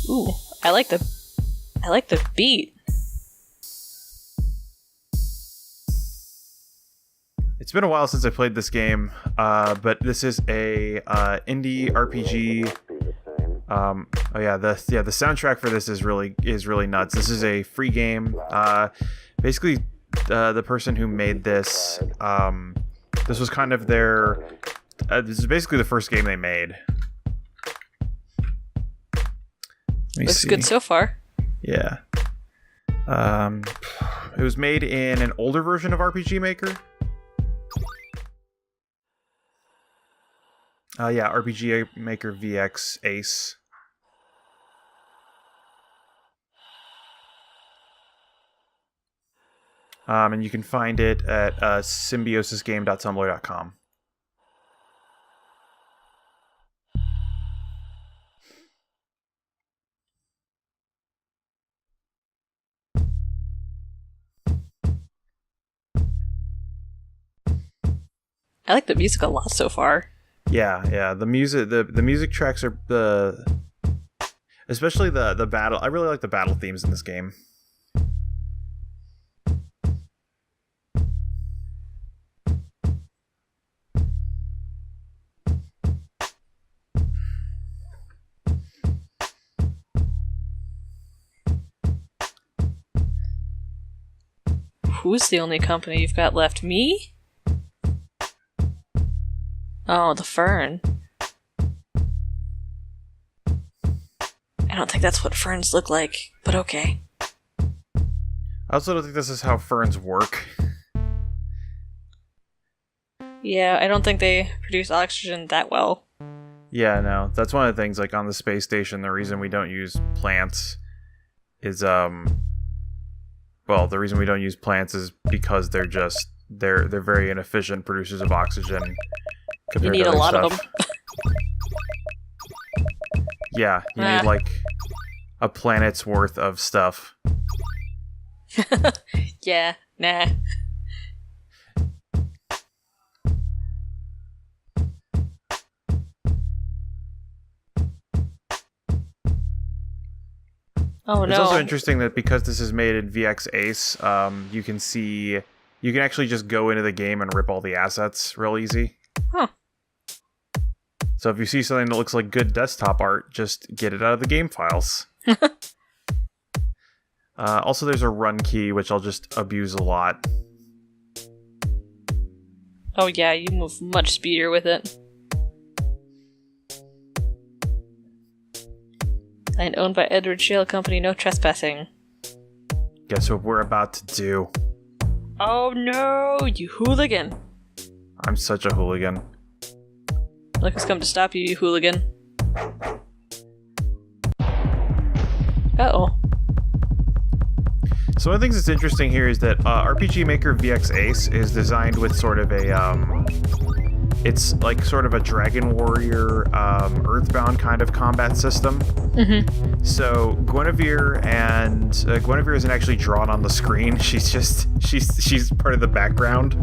Ooh, I like the beat. It's been a while since I played this game, but this is a indie RPG. The soundtrack for this is really nuts. This is a free game. Basically, the person who made this, this was kind of their. This is basically the first game they made. Looks good so far. Yeah. It was made in an older version of RPG Maker. RPG Maker VX Ace. And you can find it at symbiosisgame.tumblr.com. I like the music a lot so far. Yeah. The music tracks are especially the battle. I really like the battle themes in this game. Who's the only company you've got left? Me? Oh, the fern. I don't think that's what ferns look like, but okay. I also don't think this is how ferns work. Yeah, I don't think they produce oxygen that well. Yeah, no. That's one of the things, like, on the space station, the reason we don't use plants is, the reason we don't use plants is because they're very inefficient producers of oxygen. You need a lot of them. Yeah, you need, like, a planet's worth of stuff. Yeah, nah. Oh, no. It's also interesting that because this is made in VX Ace, you can actually just go into the game and rip all the assets real easy. Huh. So if you see something that looks like good desktop art, just get it out of the game files. Also, there's a run key, which I'll just abuse a lot. Oh yeah, you move much speedier with it. Land owned by Edward Shale Company, no trespassing. Guess what we're about to do? Oh no, you hooligan. I'm such a hooligan. Look who's come to stop you, you hooligan. Uh-oh. So one of the things that's interesting here is that RPG Maker VX Ace is designed with sort of a, it's like sort of a Dragon Warrior, Earthbound kind of combat system. Mm-hmm. So Guinevere isn't actually drawn on the screen. She's part of the background.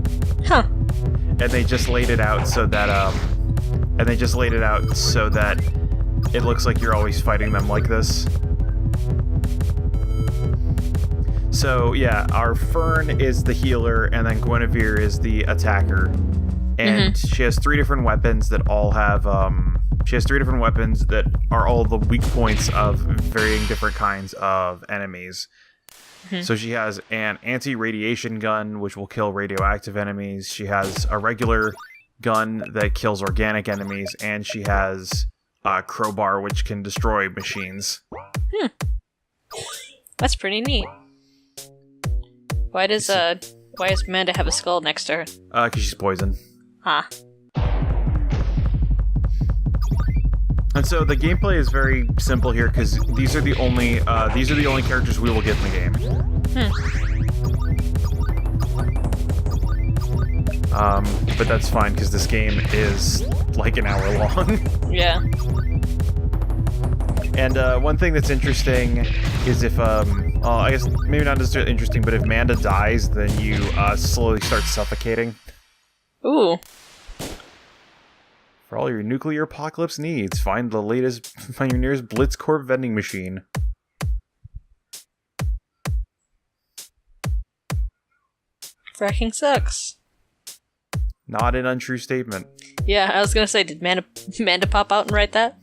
Huh. And they just laid it out so that, it looks like you're always fighting them like this. So yeah, our Fern is the healer, and then Guinevere is the attacker. And she has three different weapons that all have, that are all the weak points of varying different kinds of enemies. Mm-hmm. So she has an anti-radiation gun, which will kill radioactive enemies. She has a regular gun that kills organic enemies, and she has a crowbar, which can destroy machines. That's pretty neat. Why does Amanda have a skull next to her? Because she's poisoned. Huh. And so the gameplay is very simple here because these are the only characters we will get in the game. But that's fine because this game is like an hour long. Yeah. And one thing that's interesting is if, I guess maybe not necessarily interesting, but if Amanda dies, then you slowly start suffocating. Ooh. For all your nuclear apocalypse needs, find your nearest Blitzcorp vending machine. Fracking sucks. Not an untrue statement. Yeah, I was gonna say, did Manda pop out and write that?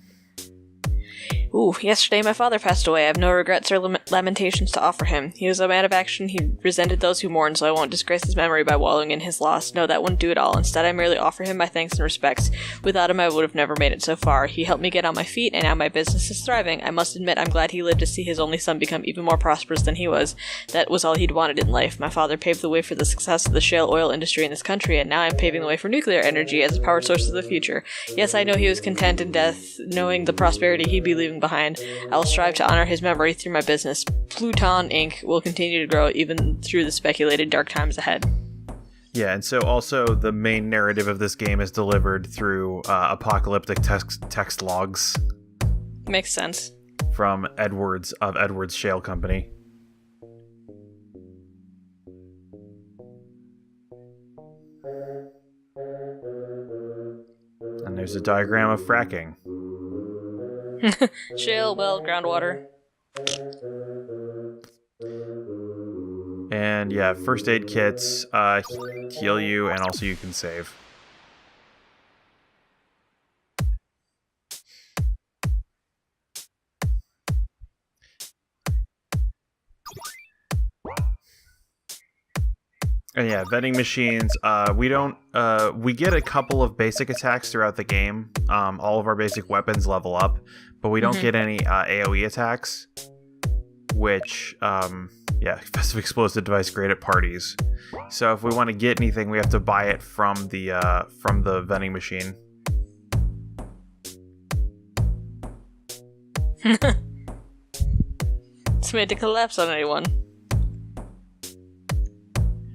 Ooh, yesterday my father passed away. I have no regrets or lamentations to offer him. He was a man of action. He resented those who mourned, so I won't disgrace his memory by wallowing in his loss. No, that wouldn't do it all. Instead, I merely offer him my thanks and respects. Without him, I would have never made it so far. He helped me get on my feet, and now my business is thriving. I must admit, I'm glad he lived to see his only son become even more prosperous than he was. That was all he'd wanted in life. My father paved the way for the success of the shale oil industry in this country, and now I'm paving the way for nuclear energy as a power source of the future. Yes, I know he was content in death, knowing the prosperity he'd be leaving behind. I will strive to honor his memory through my business. Pluton Inc. will continue to grow even through the speculated dark times ahead. Yeah, and so also the main narrative of this game is delivered through apocalyptic text logs. Makes sense. From Edwards of Edwards Shale Company. And there's a diagram of fracking. Shale, well, groundwater. And yeah, first aid kits heal you, and also you can save. And yeah, vending machines, we get a couple of basic attacks throughout the game. All of our basic weapons level up, but we don't get any AoE attacks, which, festive explosive device great at parties. So if we want to get anything, we have to buy it from the vending machine. It's made to collapse on anyone.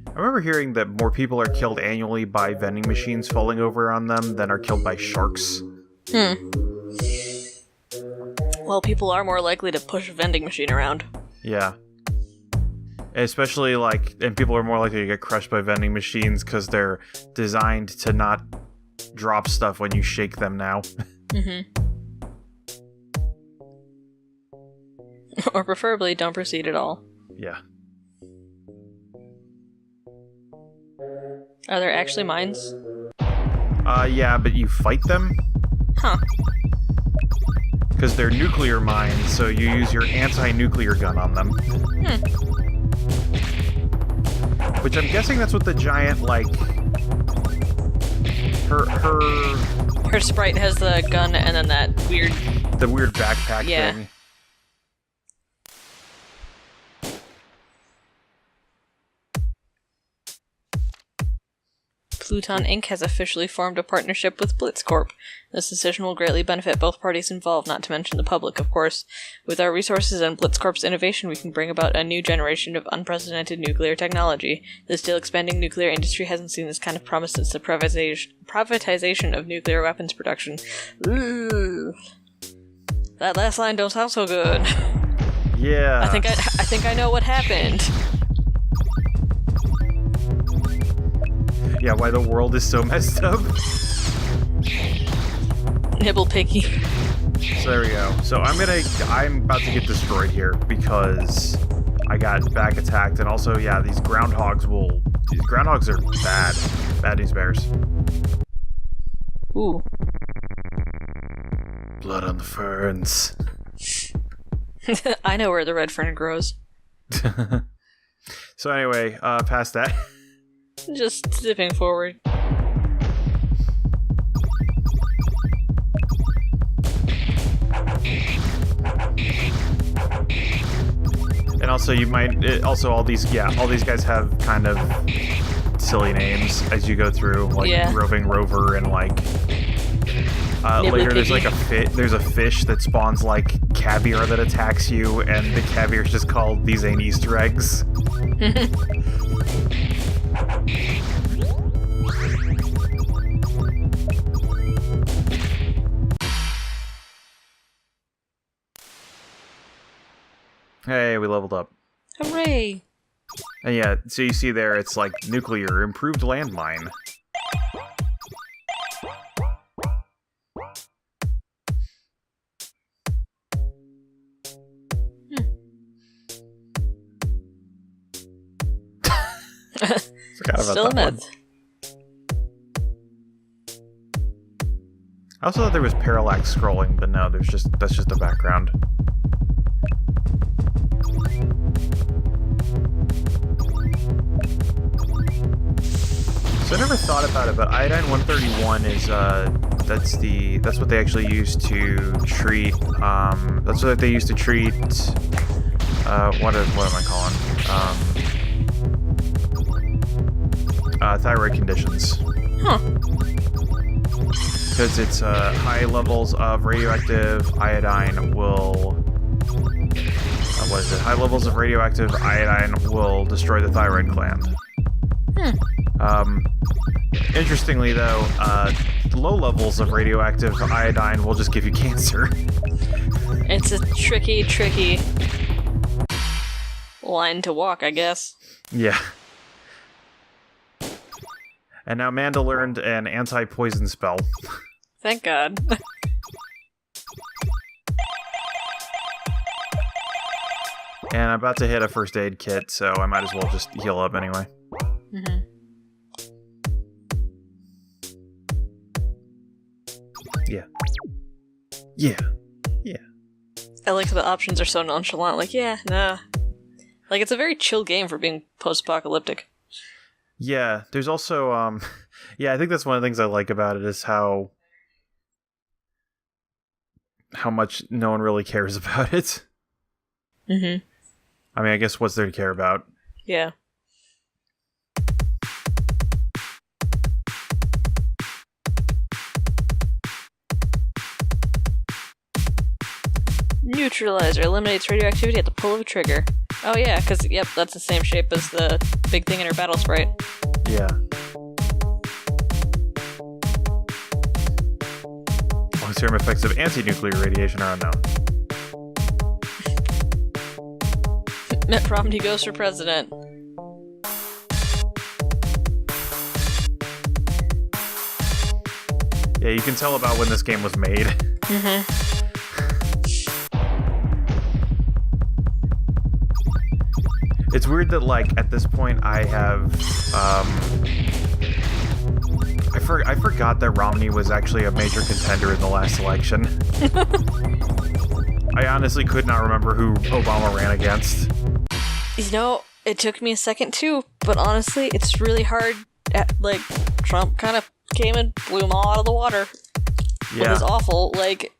I remember hearing that more people are killed annually by vending machines falling over on them than are killed by sharks. Well, people are more likely to push a vending machine around. Yeah. Especially, and people are more likely to get crushed by vending machines because they're designed to not drop stuff when you shake them now. Or preferably, don't proceed at all. Yeah. Are there actually mines? Yeah, but you fight them? Huh. Because they're nuclear mines, so you use your anti-nuclear gun on them. Which I'm guessing that's what the giant, Her sprite has the gun and then that weird... The weird backpack thing. Pluton Inc. has officially formed a partnership with Blitzcorp. This decision will greatly benefit both parties involved, not to mention the public, of course. With our resources and Blitzcorp's innovation, we can bring about a new generation of unprecedented nuclear technology. The still expanding nuclear industry hasn't seen this kind of promise since the privatization of nuclear weapons production. Ooh. That last line don't sound so good. Yeah. I think I know what happened. Yeah, why the world is so messed up. Nibble picky. So there we go. So I'm about to get destroyed here because I got back attacked, and also, yeah, these groundhogs are bad. Bad news bears. Ooh. Blood on the ferns. I know where the red fern grows. So anyway, past that. Just zipping forward. And also all these guys have kind of silly names as you go through, roving rover and later there's there's a fish that spawns caviar that attacks you, and the caviar's just called "These Ain't Easter Eggs." Hey, we leveled up. Hooray! And yeah, so you see there, it's nuclear, improved landmine. Forgot about Still a that myth. one. I also thought there was parallax scrolling, but no, that's just the background. So I never thought about it, but iodine-131 is that's what they actually use to treat that's what they use to treat what am I calling thyroid conditions. Huh. Because it's high levels of radioactive iodine will what is it? High levels of radioactive iodine will destroy the thyroid gland. Interestingly, though, low levels of radioactive iodine will just give you cancer. It's a tricky line to walk, I guess. Yeah. And now Amanda learned an anti-poison spell. Thank God. And I'm about to hit a first aid kit, so I might as well just heal up anyway. Mm-hmm. Yeah. Yeah. I like the options are so nonchalant. Like, yeah, nah. Like, it's a very chill game for being post-apocalyptic. Yeah, there's also, yeah, I think that's one of the things I like about it is how much no one really cares about it. Mm-hmm. I mean, I guess what's there to care about? Yeah. Neutralizer eliminates radioactivity at the pull of a trigger. Oh yeah, because, yep, that's the same shape as the big thing in her battle sprite. Yeah. Long-term effects of anti-nuclear radiation are unknown. Mitt Romney goes for president. Yeah, you can tell about when this game was made. Mm-hmm. It's weird that, like, at this point I have, I forgot that Romney was actually a major contender in the last election. I honestly could not remember who Obama ran against. You know, it took me a second too, but honestly, it's really hard. Like, Trump kind of came and blew them all out of the water. Yeah. It was awful. Like,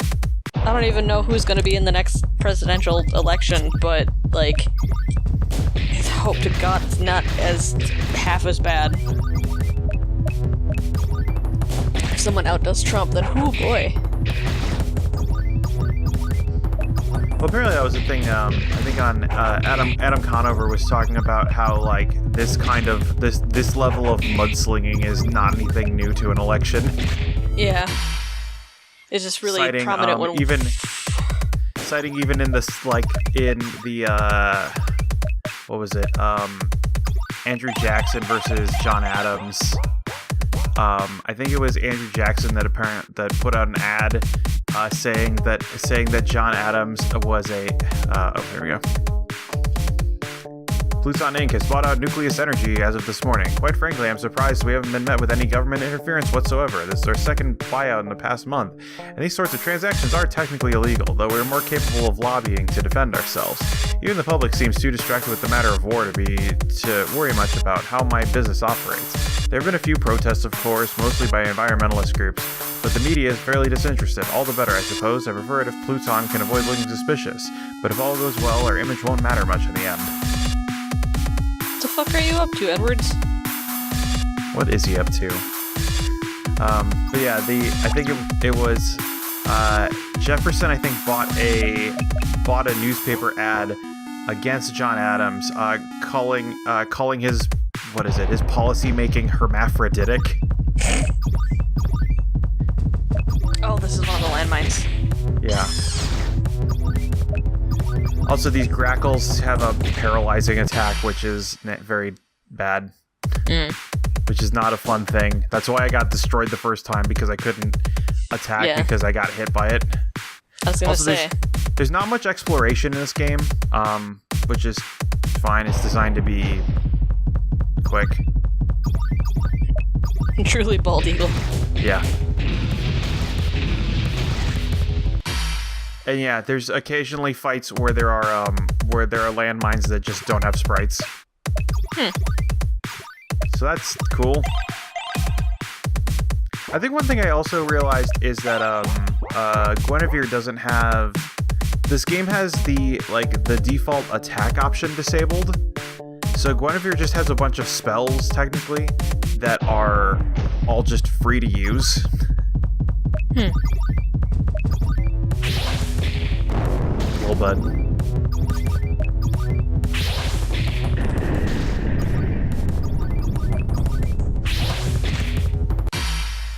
I don't even know who's going to be in the next presidential election, but, like, I hope to God it's not half as bad. If someone outdoes Trump, then oh boy. Well, apparently that was a thing, I think on, Adam Conover was talking about how, like, this kind of, this level of mudslinging is not anything new to an election. Yeah. It's just really citing, prominent when... citing even in this, like, in the, what was it, Andrew Jackson versus John Adams. I think it was Andrew Jackson that put out an ad saying that John Adams was a there we go. Pluton Inc. has bought out Nucleus Energy as of this morning. Quite frankly, I'm surprised we haven't been met with any government interference whatsoever. This is our second buyout in the past month, and these sorts of transactions are technically illegal, though we're more capable of lobbying to defend ourselves. Even the public seems too distracted with the matter of war to worry much about how my business operates. There have been a few protests, of course, mostly by environmentalist groups, but the media is fairly disinterested. All the better, I suppose. I prefer it if Pluton can avoid looking suspicious, but if all goes well, our image won't matter much in the end. What the fuck are you up to, Edwards? What is he up to? But yeah, I think it was Jefferson. I think bought a newspaper ad against John Adams, calling his his policy making hermaphroditic. Oh, this is one of the landmines. Yeah. Also, these grackles have a paralyzing attack, which is very bad. Which is not a fun thing. That's why I got destroyed the first time, because I couldn't attack because I got hit by it. I was gonna say. There's not much exploration in this game, which is fine. It's designed to be quick. Truly bald eagle. Yeah. And yeah, there's occasionally fights where there are landmines that just don't have sprites. So that's cool. I think one thing I also realized is that Guinevere doesn't have. This game has the default attack option disabled. So Guinevere just has a bunch of spells technically that are all just free to use. Little bud.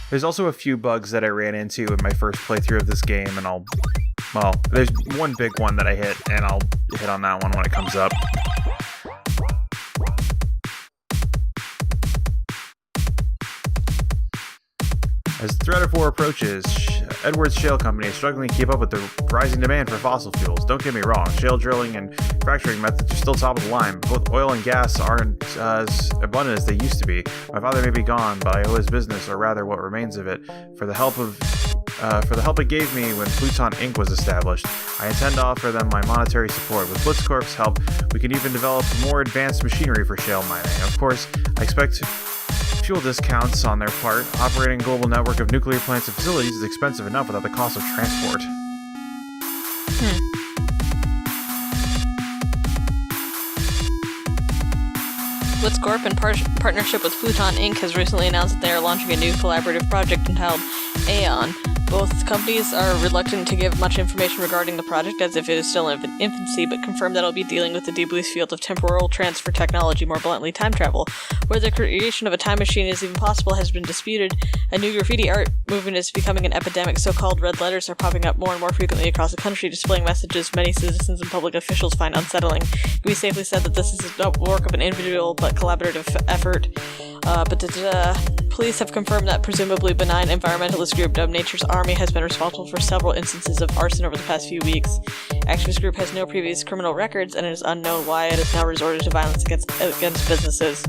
There's also a few bugs that I ran into in my first playthrough of this game, and there's one big one that I hit, and I'll hit on that one when it comes up. As the threat of war approaches, Edwards Shale Company is struggling to keep up with the rising demand for fossil fuels. Don't get me wrong, shale drilling and fracturing methods are still top of the line. Both oil and gas aren't as abundant as they used to be. My father may be gone, but I owe his business, or rather what remains of it, for the help it gave me when Pluton Inc. was established. I intend to offer them my monetary support. With Blitzcorp's help, we can even develop more advanced machinery for shale mining. Of course, I expect fuel discounts on their part. Operating a global network of nuclear plants and facilities is expensive enough without the cost of transport. Blitzcorp, in partnership with Pluton Inc., has recently announced that they are launching a new collaborative project entitled Aeon. Both companies are reluctant to give much information regarding the project, as if it is still in infancy, but confirm that it will be dealing with the deeply field of temporal transfer technology, more bluntly, time travel. Whether the creation of a time machine is even possible has been disputed. A new graffiti art movement is becoming an epidemic. So-called red letters are popping up more and more frequently across the country, displaying messages many citizens and public officials find unsettling. It can be safely said that this is no work of an individual, but collaborative effort. Police have confirmed that presumably benign environmentalist group dubbed Nature's Army has been responsible for several instances of arson over the past few weeks. Activist group has no previous criminal records, and it is unknown why it has now resorted to violence against businesses.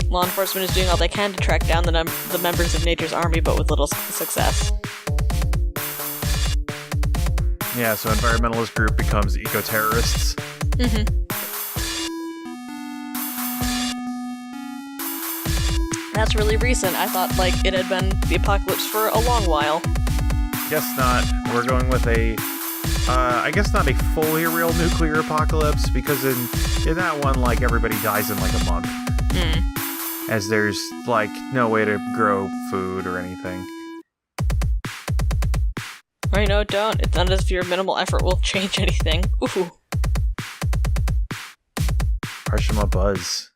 Law enforcement is doing all they can to track down the members of Nature's Army, but with little success. Yeah, so environmentalist group becomes eco-terrorists. That's really recent. I thought, it had been the apocalypse for a long while. Guess not. We're going with I guess not a fully real nuclear apocalypse, because in that one, everybody dies in, a month. As there's, no way to grow food or anything. Right, no, don't. It's not as if your minimal effort will change anything. Ooh. Harshima Buzz.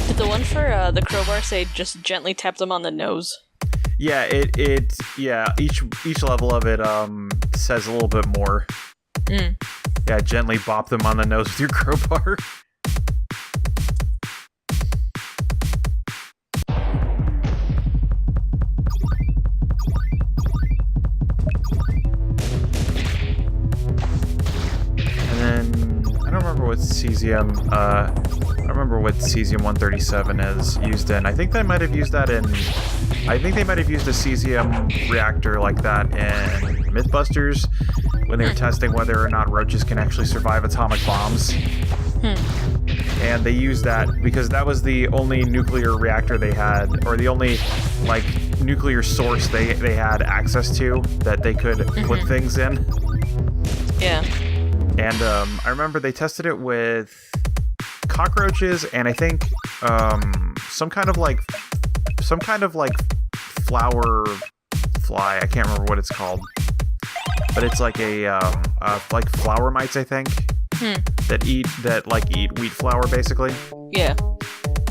Did the one for the crowbar say just gently tap them on the nose? Yeah, each level of it says a little bit more. Yeah, gently bop them on the nose with your crowbar. And then I don't remember what cesium. I don't remember what cesium-137 is used in. I think they might have used that in. I think they might have used a cesium reactor like that in Mythbusters when they were testing whether or not roaches can actually survive atomic bombs. And they used that because that was the only nuclear reactor they had, or the only nuclear source they had access to that they could put things in. Yeah. And I remember they tested it with cockroaches and I think some kind of flower fly. I can't remember what it's called, but it's like flower mites, I think, that eat wheat flour basically. Yeah.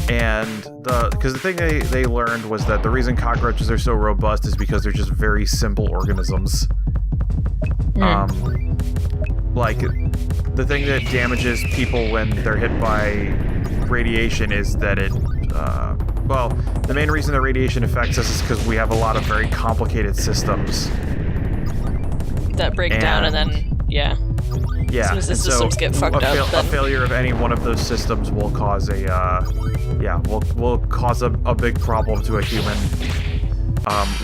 And because the thing they learned was that the reason cockroaches are so robust is because they're just very simple organisms. the thing that damages people when they're hit by radiation is that it, well, the main reason that radiation affects us is because we have a lot of very complicated systems. That break down and then, yeah. Yeah, as soon as the systems get fucked up, then... a failure of any one of those systems will cause a, will cause a big problem to a human.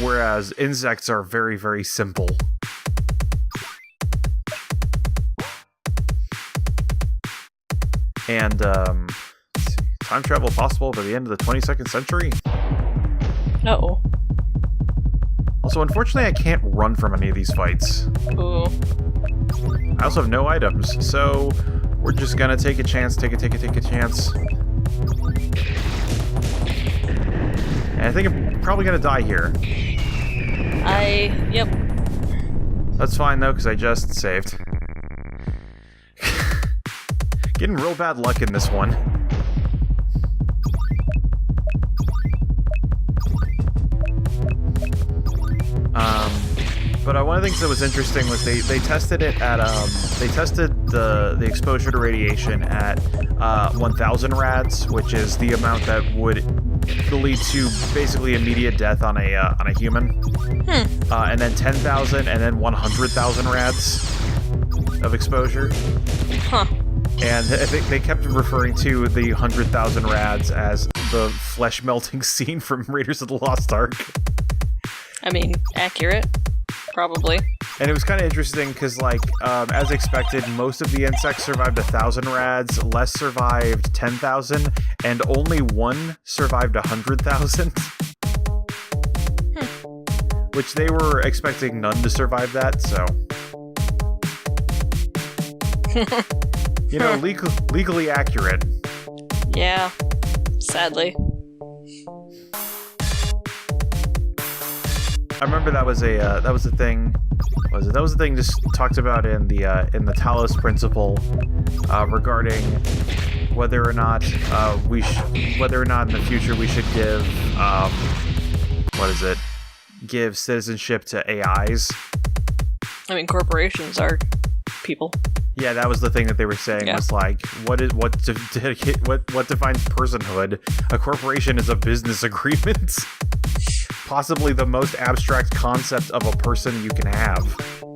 Whereas insects are very, very simple. And, let's see. Time travel possible by the end of the 22nd century? Uh-oh. Also, unfortunately, I can't run from any of these fights. Ooh. I also have no items, so we're just gonna take a chance, take a chance. And I think I'm probably gonna die here. Yep. That's fine, though, because I just saved. Getting real bad luck in this one. But one of the things that was interesting was they tested it at they tested the exposure to radiation at 1,000 rads, which is the amount that would lead to basically immediate death on a human. And then 10,000 and then 100,000 rads of exposure. Huh. And I think they kept referring to the 100,000 rads as the flesh melting scene from Raiders of the Lost Ark. I mean, accurate. Probably. And it was kind of interesting because, like, as expected, most of the insects survived 1,000 rads, less survived 10,000, and only one survived 100,000. Which they were expecting none to survive that, so... You know, legally accurate. Yeah, sadly. I remember that was a thing. That was a thing just talked about in the Talos Principle regarding whether or not in the future we should give citizenship to AIs. I mean, corporations are people. Yeah, that was the thing that they were saying, was like, what defines personhood? A corporation is a business agreement. Possibly the most abstract concept of a person you can have.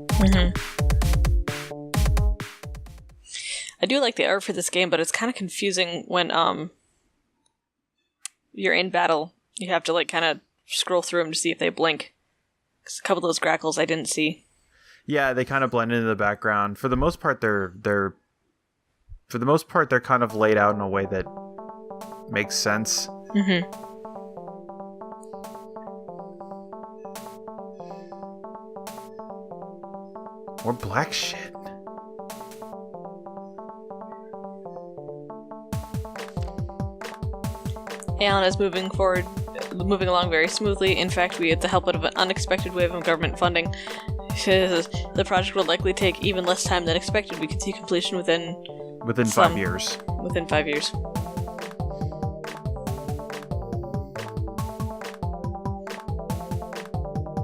Mm-hmm. I do like the art for this game, but it's kind of confusing when you're in battle. You have to like kind of scroll through them to see if they blink. 'Cause a couple of those grackles I didn't see. Yeah, they kind of blend into the background. For the most part, they're kind of laid out in a way that makes sense. Mm-hmm. More black shit. Alan is moving along very smoothly. In fact, we had the help of an unexpected wave of government funding. The project will likely take even less time than expected. We could see completion within 5 years. Within 5 years.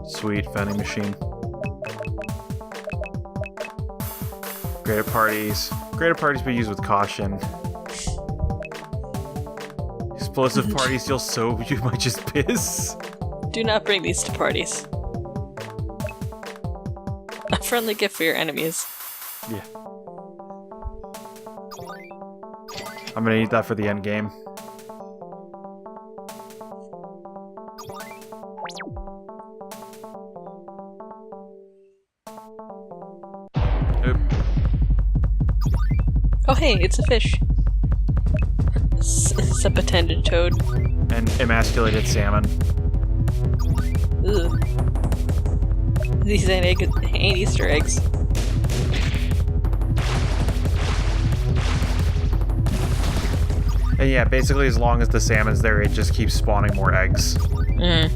Sweet vending machine. Great at parties. Great at parties, but used with caution. Explosive parties, you might just piss. Do not bring these to parties. A friendly gift for your enemies. Yeah. I'm gonna need that for the end game. Oop. Oh hey, it's a fish. Sepatended toad. And emasculated salmon. Ugh. These ain't Easter eggs. And yeah, basically as long as the salmon's there, it just keeps spawning more eggs. Mm.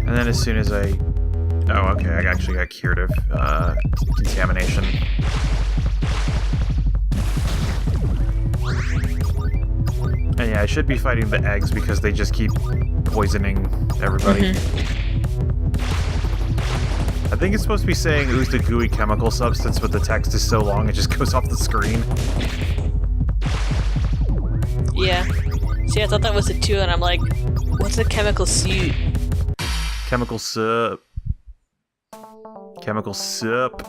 And then as soon as I... Oh, okay, I actually got cured of contamination. And yeah, I should be fighting the eggs because they just keep poisoning everybody. I think it's supposed to be saying ooze the gooey chemical substance, but the text is so long it just goes off the screen. Yeah. See, I thought that was it too, and I'm like, what's a chemical suit? Chemical soup. Chemical soup.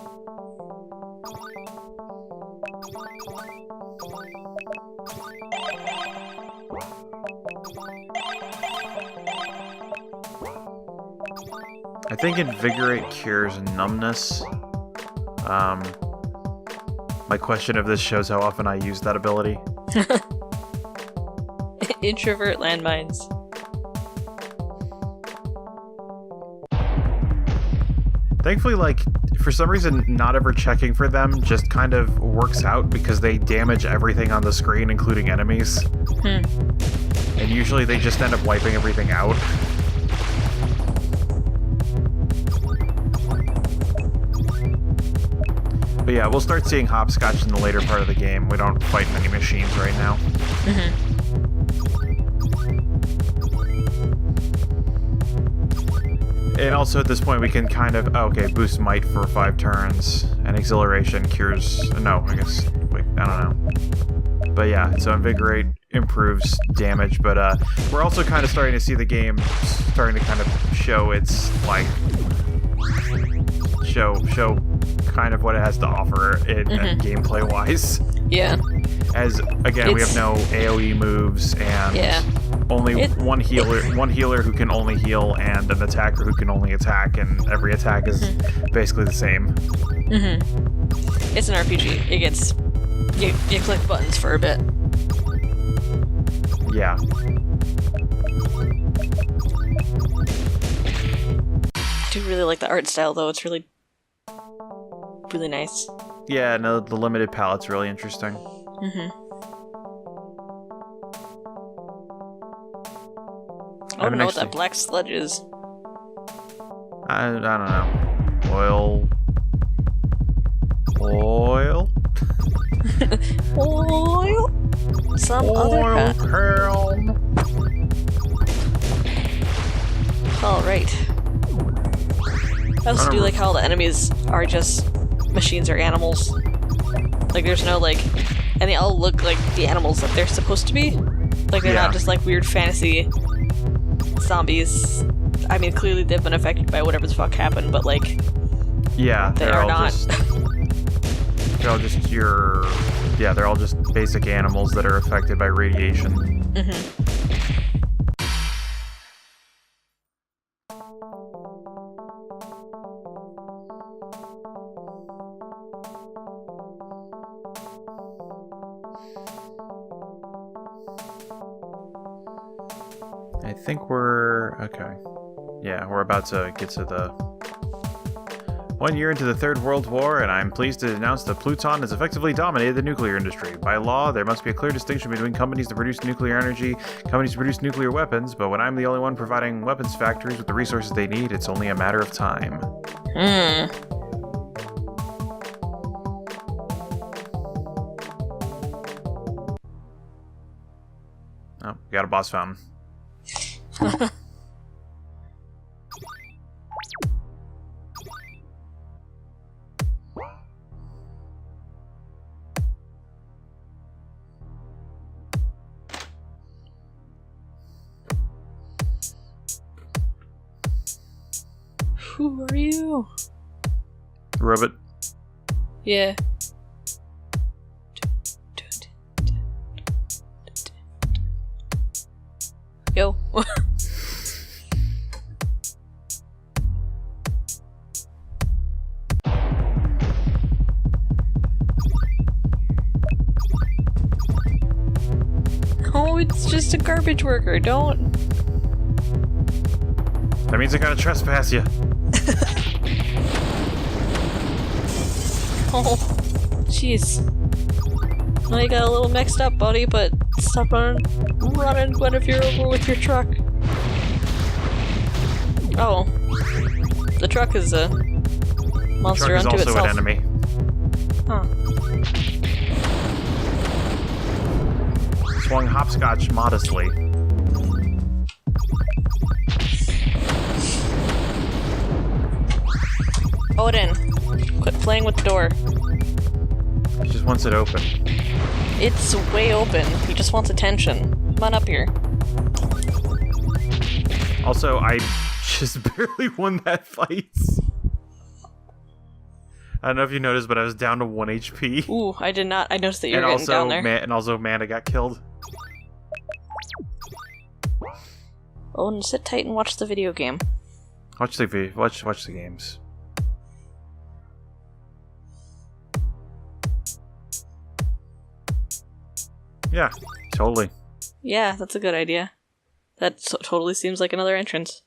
I think Invigorate cures numbness. My question of this shows how often I use that ability. Introvert landmines. Thankfully, like, for some reason, not ever checking for them just kind of works out because they damage everything on the screen, including enemies. And usually they just end up wiping everything out. But yeah, we'll start seeing hopscotch in the later part of the game. We don't fight many machines right now. And also at this point we can kind of... Oh, okay, boost might for 5 turns. And exhilaration cures... No, I guess... Wait, I don't know. But yeah, so Invigorate improves damage, but we're also kind of starting to see the game starting to kind of show its, like... Show kind of what it has to offer in gameplay-wise. Yeah. As, again, we have no AoE moves, and only one healer who can only heal, and an attacker who can only attack, and every attack is basically the same. It's an RPG. It gets... You click buttons for a bit. Yeah. I do really like the art style, though. It's really nice. Yeah, no, the limited palette's really interesting. I don't know what that black sludge is. I don't know. Oil. Oil? Some other Pearl. Alright. I also do like how the enemies are just machines or animals. Like, there's no, like... And they all look like the animals that they're supposed to be. Like, they're not just, like, weird fantasy zombies. I mean, clearly they've been affected by whatever the fuck happened, but, like... Yeah, they are not. They're all just your... Yeah, they're all just basic animals that are affected by radiation. I think we're... Okay. Yeah, we're about to get to the... 1 year into the Third World War, and I'm pleased to announce that Pluton has effectively dominated the nuclear industry. By law, there must be a clear distinction between companies that produce nuclear energy, companies that produce nuclear weapons, but when I'm the only one providing weapons factories with the resources they need, it's only a matter of time. Oh, we got a boss fountain. Who are you? Robot. Yeah. Yo. Oh, it's just a garbage worker. Don't. That means I gotta trespass you. Oh, jeez. Well, you got a little mixed up, buddy, but stop running Guinevere over with your truck. Oh. The truck is a monster unto itself. The truck is also an enemy. Huh. swung hopscotch modestly. Odin, quit playing with the door. He just wants it open. It's way open. He just wants attention. Come on up here. Also, I just barely won that fight. I don't know if you noticed, but I was down to 1 HP. Ooh, I did not. I noticed that you were getting down there. And also, Amanda got killed. Oh, and sit tight and watch the video game. Watch the games. Yeah, totally. Yeah, that's a good idea. That totally seems like another entrance.